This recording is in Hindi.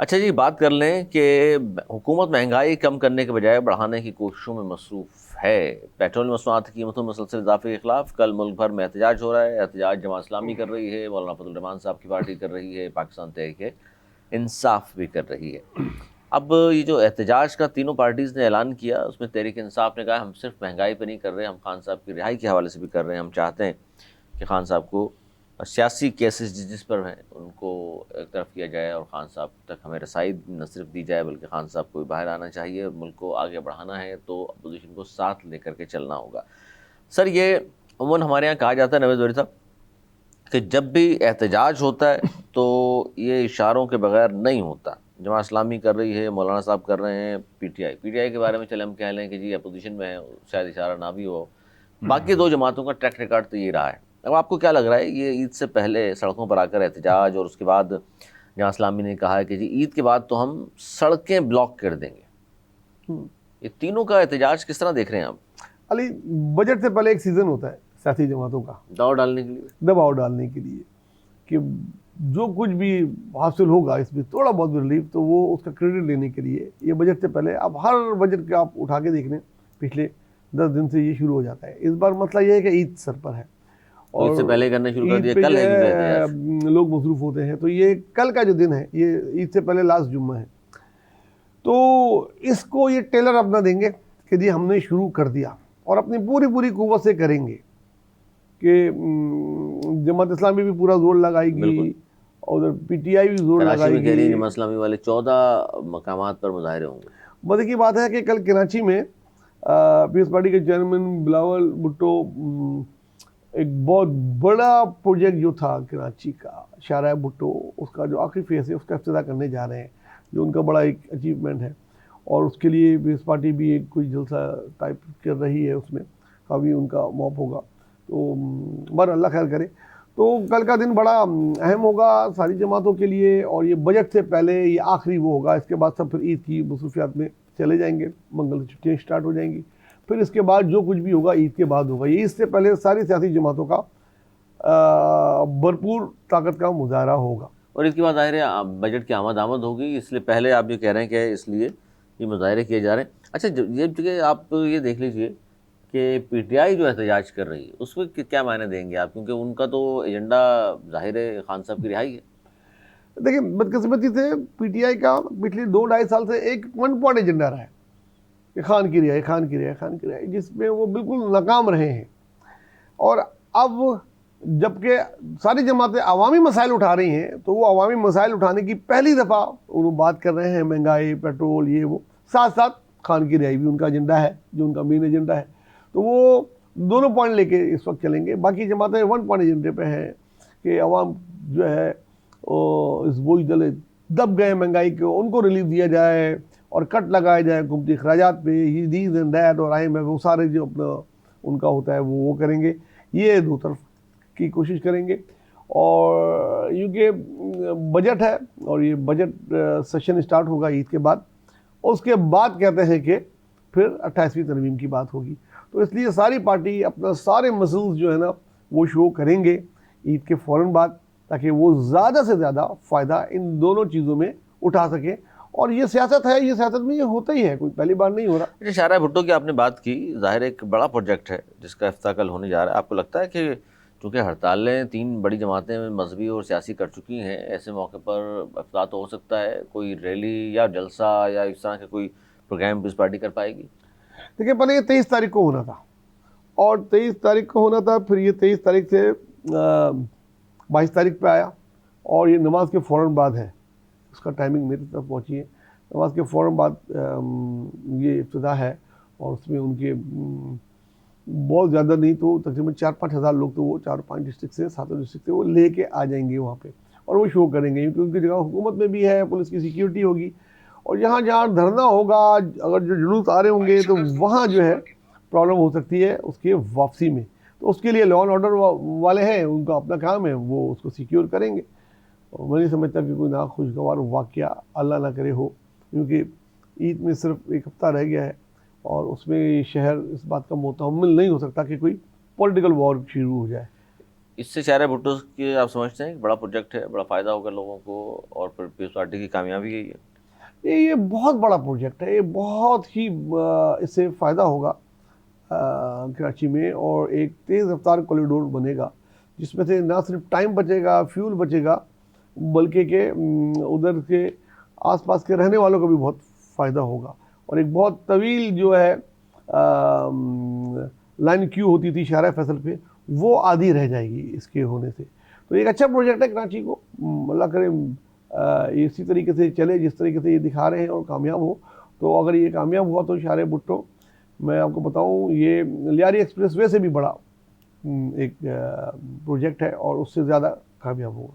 अच्छा जी, बात कर लें कि हुकूमत महंगाई कम करने के बजाय बढ़ाने की कोशिशों में मसरूफ़ है। पेट्रोल मसनूआत की कीमतों में मुसलसल इजाफे के खिलाफ कल मुल्क भर में एहतजाज हो रहा है। एहतजाज जमात इस्लामी कर रही है, मौलाना फजल रहमान साहब की पार्टी कर रही है, पाकिस्तान तहरीक इंसाफ भी कर रही है। अब ये जो एहतजाज का तीनों पार्टीज़ ने ऐलान किया, उसमें तहरीक इंसाफ ने कहा हम सिर्फ महंगाई पर नहीं कर रहे, हम खान साहब की रिहाई के हवाले से भी कर रहे हैं। हम चाहते हैं कि खान साहब को सियासी केसेस जिस पर हैं उनको एक तरफ किया जाए और ख़ान साहब तक हमें रसाई न सिर्फ दी जाए बल्कि ख़ान साहब को भी बाहर आना चाहिए। मुल्क को आगे बढ़ाना है तो अपोजिशन को साथ लेकर के चलना होगा। सर, ये अमूमन हमारे यहाँ कहा जाता है नवेद वरी साहब कि जब भी एहतजाज होता है तो ये इशारों के बगैर नहीं होता। जमात इस्लामी कर रही है, मौलाना साहब कर रहे हैं, पीटीआई के बारे में चले हम कह लें कि जी अपोजिशन में है, शायद इशारा ना भी हो। बाकी दो जमातों का ट्रैक रिकॉर्ड तो ये रहा है। अब आपको क्या लग रहा है, ये ईद से पहले सड़कों पर आकर एहतजाज और उसके बाद जहाँ इस्लामी ने कहा है कि जी ईद के बाद तो हम सड़कें ब्लॉक कर देंगे, ये तीनों का एहतजाज किस तरह देख रहे हैं आप? अली, बजट से पहले एक सीज़न होता है सियासी जमातों का, दबाव डालने के लिए, दबाव डालने के लिए कि जो कुछ भी हासिल होगा इसमें थोड़ा बहुत भी रिलीफ, तो वो उसका क्रेडिट लेने के लिए ये बजट से पहले अब हर बजट के आप उठा के देख लें, पिछले 10 दिन से ये शुरू हो जाता है। इस बार मसला ये है कि ईद सर पर है तो ईद से पहले ही और करना शुरू कर ईद दिया। पे कल जो है क्योंकि एहतजाज। है लोग मसरूफ़ होते हैं, तो ये कल का जो दिन है ये ईद से पहले लास्ट जुम्मा है, तो इसको ये टेलर अपना देंगे कि जी हमने शुरू कर दिया और अपनी पूरी पूरी कुव्वत से करेंगे कि जमात इस्लामी भी पूरा जोर लगाएगी और उधर पीटीआई भी जोर कराची में कह रही है लगाएगी। जमात इस्लामी वाले 14 मकामात पर मुजाहरे होंगे। मजे की बात है कि कल कराची में पीस पार्टी के चेयरमैन बिलावल भुट्टो एक बहुत बड़ा प्रोजेक्ट जो था कराची का शाहराह भुट्टो, उसका जो आखिरी फेस है उसका इफ्तिताह करने जा रहे हैं, जो उनका बड़ा एक अचीवमेंट है और उसके लिए पीस पार्टी भी एक कोई जलसा टाइप कर रही है, उसमें काफ़ी उनका मॉप होगा। तो बर अल्लाह खैर करे। तो कल का दिन बड़ा अहम होगा सारी जमातों के लिए और ये बजट से पहले ये आखिरी वो होगा। इसके बाद सब फिर ईद की मसरूफियात में चले जाएंगे, मंगल की छुट्टियाँ स्टार्ट हो जाएंगी, फिर इसके बाद जो कुछ भी होगा ईद के बाद होगा। ये इससे पहले सारी सियासी जमातों का भरपूर ताकत का मुजाहरा होगा। और इसके बाद ज़ाहिर है बजट की आमद होगी, इसलिए पहले आप ये कह रहे हैं कि इसलिए ये मुजाहरे किए जा रहे हैं। अच्छा, ये जगह आप ये देख लीजिए कि पीटीआई जो एहतजाज कर रही है उसको क्या मायने देंगे आप, क्योंकि उनका तो एजेंडा ज़ाहिर है खान साहब की रिहाई है। देखिए, बदकिस्मती से पीटीआई का पिछले 2-2.5 साल से एक वन पॉइंट एजेंडा रहा है कि खान की रिहाई, खान की रिहाई, खान की रिहाई, जिसमें वो बिल्कुल नाकाम रहे हैं। और अब जबकि सारी जमातें अवामी मसाइल उठा रही हैं, तो वो अवामी मसाइल उठाने की पहली दफ़ा वो बात कर रहे हैं महंगाई, पेट्रोल, ये वो, साथ साथ खान की रिहाई भी उनका एजेंडा है, जो उनका मेन एजेंडा है। तो वो दोनों पॉइंट लेके इस वक्त चलेंगे। बाकी जमातें वन पॉइंट एजेंडे पे हैं कि अवाम जो है इस बोझ तले दब गए महंगाई को, उनको रिलीफ दिया जाए और कट लगाया जाए हुकूमती अखराजात पे, ही दीज एंड दैट और IMF, वो सारे जो अपना उनका होता है वो करेंगे। ये दो तरफ की कोशिश करेंगे और क्योंकि बजट है और ये बजट सेशन स्टार्ट होगा ईद के बाद, और उसके बाद कहते हैं कि फिर 28वीं तरमीम की बात होगी। तो इसलिए सारी पार्टी अपना सारे मसल्स जो है ना वो शो करेंगे ईद के फ़ौरन बाद, ताकि वो ज़्यादा से ज़्यादा फ़ायदा इन दोनों चीज़ों में उठा सकें। और ये सियासत है, ये सियासत में ये होता ही है, कोई पहली बार नहीं हो रहा। अच्छा, शाहराह भुट्टो की आपने बात की, ज़ाहिर एक बड़ा प्रोजेक्ट है जिसका इफ्तिताह कल होने जा रहा है। आपको लगता है कि चूँकि हड़तालें 3 बड़ी जमातें मजहबी और सियासी कर चुकी हैं, ऐसे मौके पर इफ्तिताह तो हो सकता है, कोई रैली या जलसा या इस तरह के कोई प्रोग्राम पीस पार्टी कर पाएगी? देखिए, पहले ये 23 तारीख को होना था और 23 तारीख को होना था, फिर ये 23 तारीख से 22 तारीख पे आया और ये नमाज के फ़ौरन बाद है, उसका टाइमिंग मेरी तरफ पहुँची है। नमाज के फ़ौरन बाद ये इब्तिदा है और उसमें उनके बहुत ज़्यादा नहीं तो तकरीबन 4-5 हज़ार लोग, तो वो 4-5 डिस्ट्रिक्ट से, 7 डिस्ट्रिक्ट से वो लेके आ जाएंगे वहाँ पे और वो शो करेंगे, क्योंकि उनकी जगह हुकूमत में भी है, पुलिस की सिक्योरिटी होगी और जहाँ जहाँ धरना होगा, अगर जो जुलूस आ रहे होंगे तो वहाँ जो है प्रॉब्लम हो सकती है उसके वापसी में। तो उसके लिए लॉ एंड ऑर्डर वाले हैं, उनका अपना काम है, वो उसको सिक्योर करेंगे। और मैं नहीं समझता कि कोई नाखुशगवार वाक़या अल्लाह ना करे हो, क्योंकि ईद में सिर्फ एक हफ्ता रह गया है और उसमें शहर इस बात का मुतहम्मिल नहीं हो सकता कि कोई पॉलिटिकल वॉर शुरू हो जाए। इससे शायरा भुट्टो की आप समझते हैं कि बड़ा प्रोजेक्ट है, बड़ा फ़ायदा होगा लोगों को और फिर पीपल्स पार्टी की कामयाबी है ये? ये बहुत बड़ा प्रोजेक्ट है, ये बहुत ही इससे फ़ायदा होगा कराची में, और एक तेज़ रफ्तार कॉरिडोर बनेगा जिसमें से ना सिर्फ टाइम बचेगा, फ्यूल बचेगा, बल्कि के उधर के आसपास के रहने वालों को भी बहुत फ़ायदा होगा। और एक बहुत तवील जो है लाइन क्यू होती थी शाहरा फैसल पे, वो आधी रह जाएगी इसके होने से। तो एक अच्छा प्रोजेक्ट है कराची को, अल्लाह करे इसी तरीके से चले जिस तरीके से ये दिखा रहे हैं और कामयाब हो। तो अगर ये कामयाब हुआ तो शाहरा भुट्टो, मैं आपको बताऊं, ये लियारी एक्सप्रेस वे से भी बड़ा एक प्रोजेक्ट है और उससे ज़्यादा कामयाब होगा।